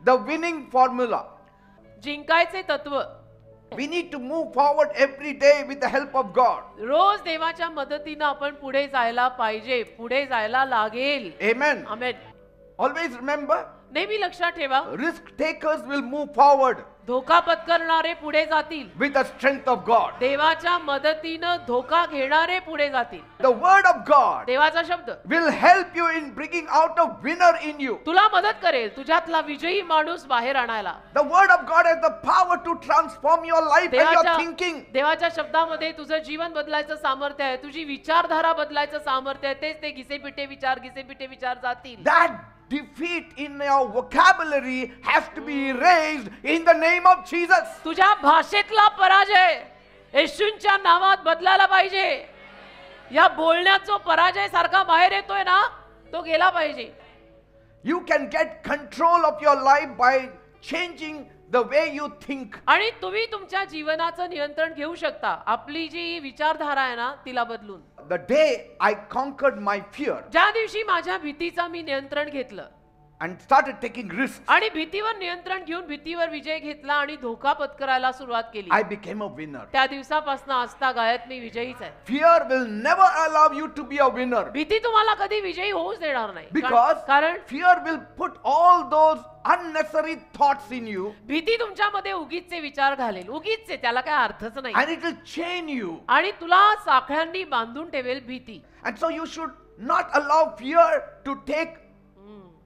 The winning formula. जिंकायचे तत्व. We need to move forward every day with the help of God. रोज देवाच्या मदतीने आपण पुढे जायला पाहिजे, पुढे जायला लागेल. Amen. आमेन. Always remember, नेहमी लक्षात ठेवा, risk takers will move forward धोका पत्करणारे पुढे जातील. with the strength of God. देवाच्या मदतीने धोका घेणारे पुढे जातील. The word of God देवाचा शब्द will help you in bringing out a winner in you. तुला मदत करेल तुझ्यातला विजयी माणूस बाहेर आणायला. The word of God has the power to transform your life and your thinking. देवाच्या शब्दामध्ये तुझं जीवन बदलायचं सामर्थ्य आहे, तुझी विचारधारा बदलायचं सामर्थ्य आहे. तेच ते घिसेपिटे विचार जातील. That defeat in your vocabulary has to be erased in the name of Jesus. तुझ्या भाषेतला पराजय येशूंच्या नावात बदलायला पाहिजे. या बोलण्यात जो पराजय सारखा बाहेर येतोय ना, तो गेला पाहिजे. You can get control of your life by changing the way you think. आणि तुम्ही तुमच्या जीवनाचं नियंत्रण घेऊ शकता आपली जी विचारधारा आहे ना तिला बदलून. The day I conquered my fear ज्या दिवशी माझ्या भीतीचा मी नियंत्रण घेतलं and started taking risks, आणि भीतीवर नियंत्रण घेऊन भीतीवर विजय घेतला आणि धोका पत्करायला सुरुवात केली, I became a winner. त्या दिवसापासून आजतागायत मी विजयीच आहे. Fear will never allow you to be a winner भीती तुम्हाला कधी विजयी होऊच देणार नाही. because कारण fear will put all those unnecessary thoughts in you भीती तुमच्यामध्ये उगीचचे विचार घालेल. उगीचचे, त्याला काय अर्थच नाही. and it will chain you. आणि तुला साखळ्यांनी बांधून ठेवेल भीती. And so you should not allow fear to take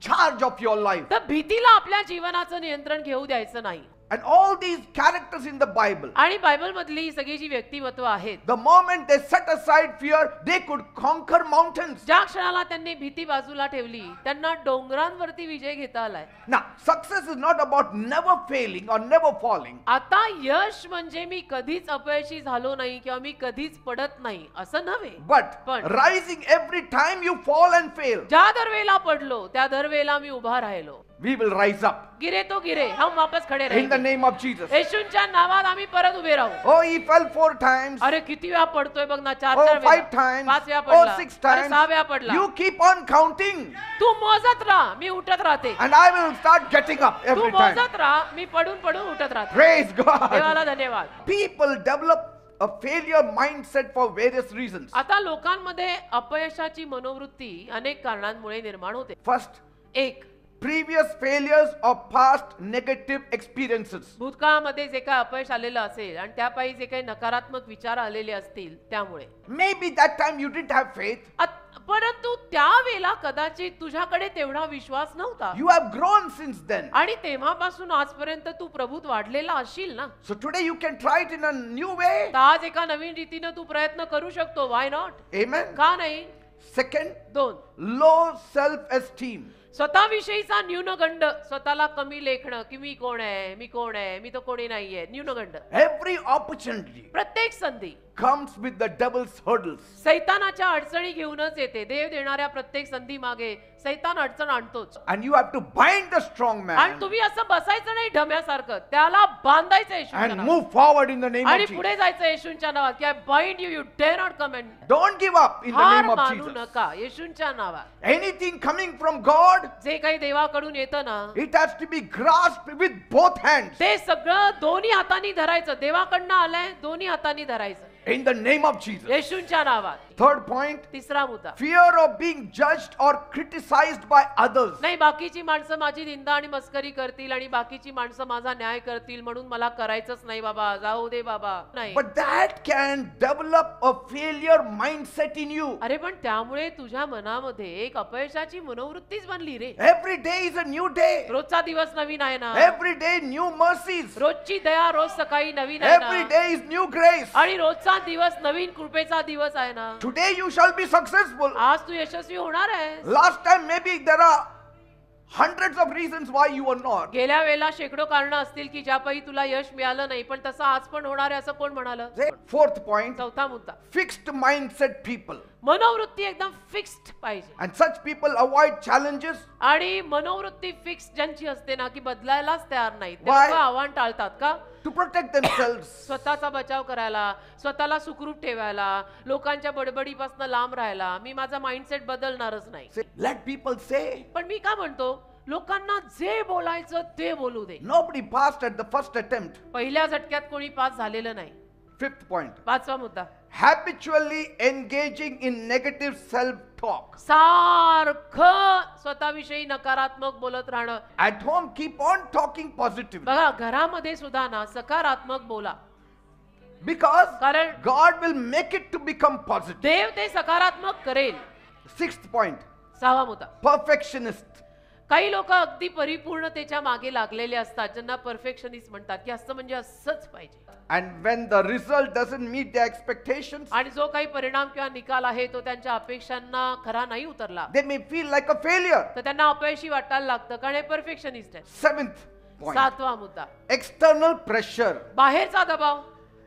charge of your life. तर भीतीला आपल्या जीवनाचं नियंत्रण घेऊ द्यायचं नाही. And all these characters in the Bible, आणि बायबल मधली ही सगळी जी व्यक्तिमत्व आहेत, the moment they set aside fear, they could conquer mountains. ज्या क्षणाला त्यांनी भीती बाजूला ठेवली त्यांना डोंगरांवरती विजय घेता आलाय. Now, success is not about never failing or never falling. आता यश म्हणजे मी कधीच अपयशी झालो नाही किंवा मी कधीच पडत नाही असं नव्हे, But rising every time you fall and fail. ज्या दरवेळेला पडलो त्या दरवेळेला मी उभा राहिलो. We will rise up. गिरे तो गिरे, हम वापस खडे In the राहील. name of Jesus. येशूंच्या नावात आम्ही परत उभे राहू. Oh, he fell 4 times. अरे किती वेळा पडतोय बघ ना, 4 Oh, वेळा, 5 times. 5 वेळा Oh, पडला, 6 अरे 6 times. वेळा पडला. You keep on counting. तू मोजत राहा, मी उठत राहते. And I will start getting up Tu every time. मोजत राहा, मी पडून पडून उठत राहते. Praise God. देवाला धन्यवाद. People develop a failure mindset for various reasons. आता लोकांमध्ये अपयशाची मनोवृत्ती अनेक कारणांमुळे निर्माण होते. First, एक, previous failures or past negative experiences. भूतकाळामध्ये जे काही अपयश आलेलं असेल आणि त्यापायी जे काही नकारात्मक विचार आलेले असतील त्यामुळे. Maybe that time you didn't have faith. परंतु त्यावेळेला कदाचित तुझ्याकडे तेवढा विश्वास नव्हता. You have grown since then. आणि तेव्हापासून आजपर्यंत तू प्रभूत वाढलेला असशील ना. So today you can try it in a new way. तर आज एका नवीन रीतीने तू प्रयत्न करू शकतो. Why not? Amen. का नाही? Second, 2, low self-esteem. स्वतःविषयीचा न्यूनगंड, स्वतःला कमी लेखणं की मी कोण आहे, मी कोण आहे, मी तर कोणी नाहीये. न्यूनगंड. Every opportunity प्रत्येक संधी comes with the devil's hurdles. सैतानाच्या अडचणी घेऊनच येते. देव देणाऱ्या प्रत्येक संधी मागे सैतान अडचण आणतोच. And you have to bind the strong आणि man तुम्ही असं बसायचं नाही ढम्यासारखं, त्याला बांधायचं येशूच्या and नावात. move forward in the name आणि of पुढे Jesus. जायचं येशूंच्या नावात की I bind you, you dare not come and. Don't give up in the हार name of मानू Jesus. नका येशूंच्या नावात. Anything coming from God, जे काही देवाकडून येतं ना it has to be grasped with both hands. ते सगळं दोन्ही हातांनी धरायचं. देवाकडनं आलंय, दोन्ही हातांनी धरायचं In the name of Jesus. येशूंच्या नावात. Third point, तिसरा मुद्दा, fear of being judged or criticized by others. नाही बाकीची माणसं माझी निंदा आणि मस्करी करतील आणि बाकीची माणसं माझा न्याय करतील म्हणून मला करायचंच नाही बाबा, जाऊ दे बाबा. नाही. But that can develop a failure mindset in you. अरे पण त्यामुळे तुझ्या मनामध्ये एक अपयशाची मनोवृत्तीच बनली रे. Every day is a new day. रोजचा दिवस नवीन आहे ना. Every day new mercies. रोजची दया रोज सकाळी नवीन आहे Every ना. day is new grace. आणि रोजचा दिवस नवीन कृपेचा दिवस आहे ना. Today you shall be successful. आज तू यशस्वी होणार आहे. Last time maybe there are hundreds of reasons why you are not. गेल्या वेळेला शेकडो कारणं असतील की ज्यापायी तुला यश मिळालं नाही, पण तसं आज पण होणार आहे असं कोण म्हणालं? Fourth point, चौथा मुद्दा, fixed mindset people. मनोवृत्ती एकदम फिक्स्ड पाहिजे. And such people avoid challenges. आणि मनोवृत्ती फिक्स ज्यांची असते ना की बदलायलाच तयार नाही, ते Why? लोकं आव्हान टाळतात. का? to protect themselves. स्वतःचा बचाव करायला, स्वतःला सुखरूप ठेवायला, लोकांच्या बडबडीपासून लांब राहायला मी माझा माइंडसेट बदलणारच नाही. Say, let people say. पण मी का म्हणतो लोकांना जे बोलायचं ते बोलू दे. Nobody passed at the first attempt. पहिल्या झटक्यात कोणी पास झालेलं नाही. Fifth point. पाचवा मुद्दा, Habitually engaging in negative self-talk. सारखं स्वतःविषयी नकारात्मक बोलत राहणं. At home, keep on talking positively. बघा घरामध्ये सुद्धा ना सकारात्मक बोला, Because कारण God will make it to become positive. देव ते सकारात्मक करेल. Sixth point. सहावा मुद्दा, Perfectionist. काही लोक अगदी परिपूर्णतेच्या मागे लागलेले असतात ज्यांना परफेक्शनिस्ट म्हणतात की असं म्हणजे असंच पाहिजे. And when the result doesn't meet their expectations, आणि जो काही परिणाम किंवा निकाल आहे तो त्यांच्या अपेक्षांना खरा नाही उतरला they may feel like a failure. तर त्यांना अपयशी वाटायला लागतं कारण हे परफेक्शनिस्ट आहे. Seventh point. सातवा मुद्दा, External pressure. बाहेरचा दबाव.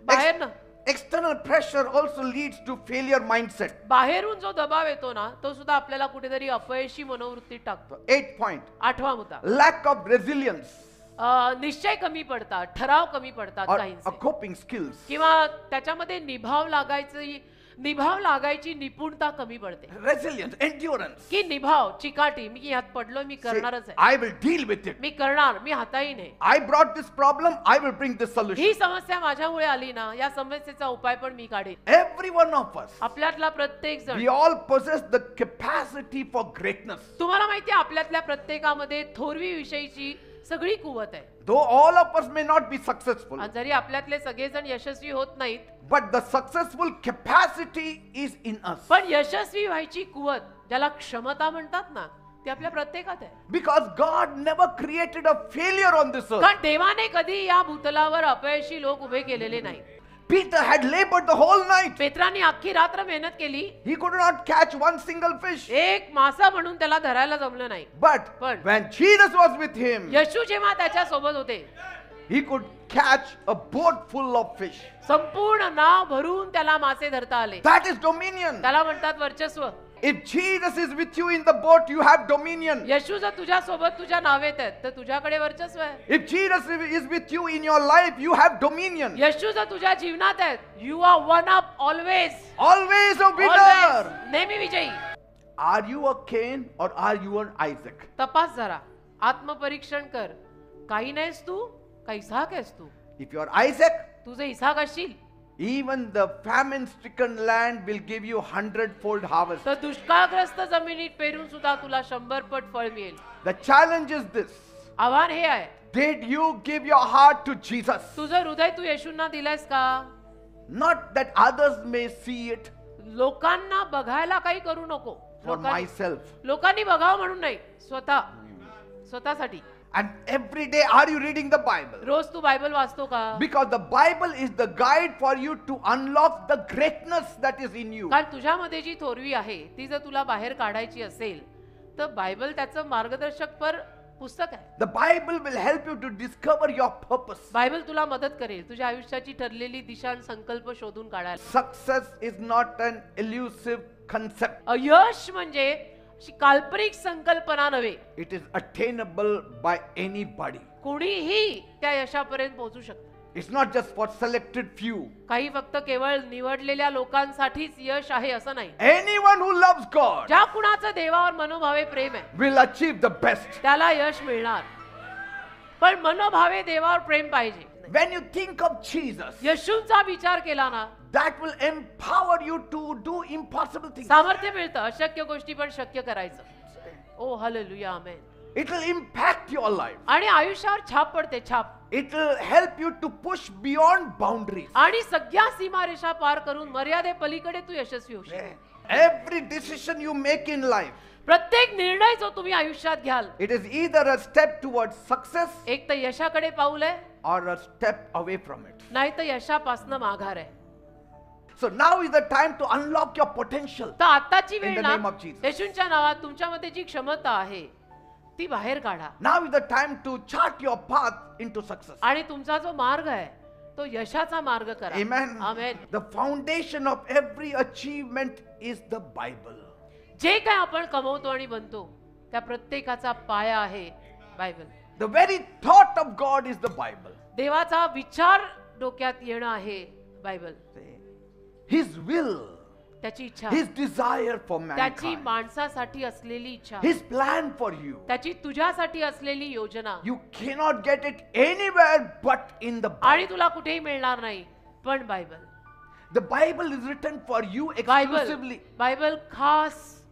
बाहेर ना External pressure also leads to failure mindset. बाहेरून जो दबाव येतो ना तो सुद्धा आपल्याला कुठेतरी अपयशी मनोवृत्तीत टाकतो. 8th point. आठवा मुद्दा, Lack of resilience निश्चय कमी पडतात, ठराव कमी पडतात or काहींचे, coping skills. किंवा त्याच्यामध्ये निभाव लागायची निपुणता कमी पडते. Resilience, endurance. की निभाव चिकाटी, मी ह्यात पडलो मी Say, करणारच आहे, I will deal with it. मी करणार, मी हाताळीन हे. I brought this problem, I will bring this solution. ही समस्या माझ्यामुळे आली ना या समस्येचा उपाय पण मी काढेन. Every one of us, आपल्यातला प्रत्येक जण, we all possess the capacity for greatness. तुम्हाला माहिती आहे आपल्यातल्या प्रत्येकामध्ये थोरवी विषयीची सगळी कुवत आहे. Though all of us may not be successful, आणि जरी आपल्यातले सगळेजण यशस्वी होत नाहीत but the successful capacity is in us. पण यशस्वी व्हायची कुवत ज्याला क्षमता म्हणतात ना ती आपल्या प्रत्येकात आहे. Because God never created a failure on this earth. कारण देवाने कधी या भूतलावर अपयशी लोक उभे केलेले नाही. Peter had labored the whole night. पेत्राने अख्खी रात्र मेहनत केली, He could not catch one single fish. एक मासा म्हणून त्याला धरायला जमलं नाही. But But- when Jesus was with him, येशू जेव्हा त्याच्या सोबत होते he could catch a boat full of fish. संपूर्ण नाव भरून त्याला मासे धरता आले. That is dominion. त्याला म्हणतात वर्चस्व. If Jesus is with you in the boat, you have dominion. येशू जर तुझ्या सोबत तुझ्या नावेत आहेत तर तुझ्याकडे वर्चस्व आहे. If Jesus is with you in your life, you have dominion. येशू जर तुझ्या जीवनात आहेत, you are one up always. Always a winner. नेहमी विजयी. Are you a Cain or are you an Isaac? तपास जरा, आत्मपरीक्षण कर. काही नाहीस तू, का इसाक आहेस तू. If you are Isaac, तुझे इसाक असशील even the famine-stricken land will give you 100-fold harvest. तर दुष्काळग्रस्त जमिनीत पेरून सुद्धा तुला 100 पट फळ मिळेल. The challenge is this. आव्हान हे आहे, Did you give your heart to Jesus? तुझं हृदय तू येशूंना दिलंयस का. Not that others may see it, लोकांना बघायला काही करू नको. for myself. लोकांनी बघावं म्हणून नाही, स्वतःसाठी. And every day, are you reading the Bible? रोज तू बायबल वाचतो का. Because the Bible is the guide for you to unlock the greatness that is in you. कारण तुझ्यामध्ये जी थोरवी आहे ती जर तुला बाहेर काढायची असेल तर बायबल त्याचं मार्गदर्शकपर पुस्तक आहे. The Bible will help you to discover your purpose. Bible तुला मदत करेल तुझ्या आयुष्याची ठरलेली दिशा आणि संकल्प शोधून काढायला. Success is not an elusive concept. यश म्हणजे अशी काल्पनिक संकल्पना नव्हे. It is attainable by anybody. कोणीही त्या यशापर्यंत पोहोचू शकतं. It's not just for selected few. काही फक्त केवळ निवडलेल्या लोकांसाठीच यश आहे असं नाही. Anyone who loves God ज्या कुणाचं देवावर मनोभावे प्रेम आहे will achieve the best. त्याला यश मिळणार. पण मनोभावे देवावर प्रेम पाहिजे. When you think of Jesus, येशूंचा विचार केला ना that will empower you to do impossible things. सामर्थ्य मिळतं अशक्य गोष्टी पण शक्य करायचं. Oh hallelujah amen. It will impact your life. आणि आयुष्यावर छाप पडते, छाप. It will help you to push beyond boundaries. आणि सगळ्या सीमारेषा पार करून मर्यादे पलीकडे तू यशस्वी होशील. Every decision you make in life, प्रत्येक निर्णय जो तुम्ही आयुष्यात घ्याल it is either a step towards success एक तर यशाकडे पाऊल आहे or a step away from it. नाही तर यशापासून माघार आहे. So now is the time to unlock your potential. तर आताची In वेळ the ना name of Jesus. येशूंच्या नावात तुमच्यामध्ये जी क्षमता आहे ती बाहेर काढा. Now is the time to chart your path into success. आणि तुमचा जो मार्ग आहे तो यशाचा मार्ग करा. Amen. Amen. The foundation of every achievement is the Bible. जे काय आपण कमवतो आणि बनतो त्या प्रत्येकाचा पाया आहे Bible. The very thought of God is the Bible. देवाचा विचार डोक्यात येणं आहे बायबल. His will, त्याची इच्छा, His desire for त्याची mankind, माणसासाठी असलेली इच्छा, His plan for you. त्याची तुझ्यासाठी असलेली योजना. You cannot get it anywhere but in the Bible. आणि तुला कुठेही मिळणार नाही पण Bible. The Bible is written for you Bible exclusively. Bible खास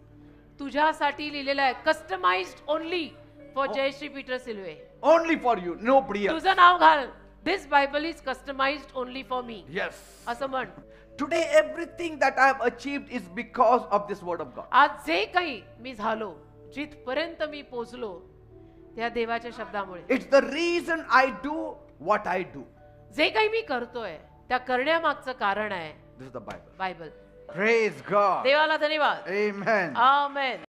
तुझ्यासाठी लिहिलेलं आहे. Customized only for Jayashree Peter सिल्वे. Only for you, nobody else. तुझं नाव घाल. This Bible is customized only for me. Yes. असं म्हण. Today everything that I have achieved is because of this word of God. आज जे काही मी झालो, जिथपर्यंत मी पोचलो, त्या देवाच्या शब्दामुळे. It's the reason I do what I do. जे काही मी करतोय त्या करण्यामागचं कारण आहे This is the Bible. Bible. Praise God. देवाला धन्यवाद. Amen. आमेन.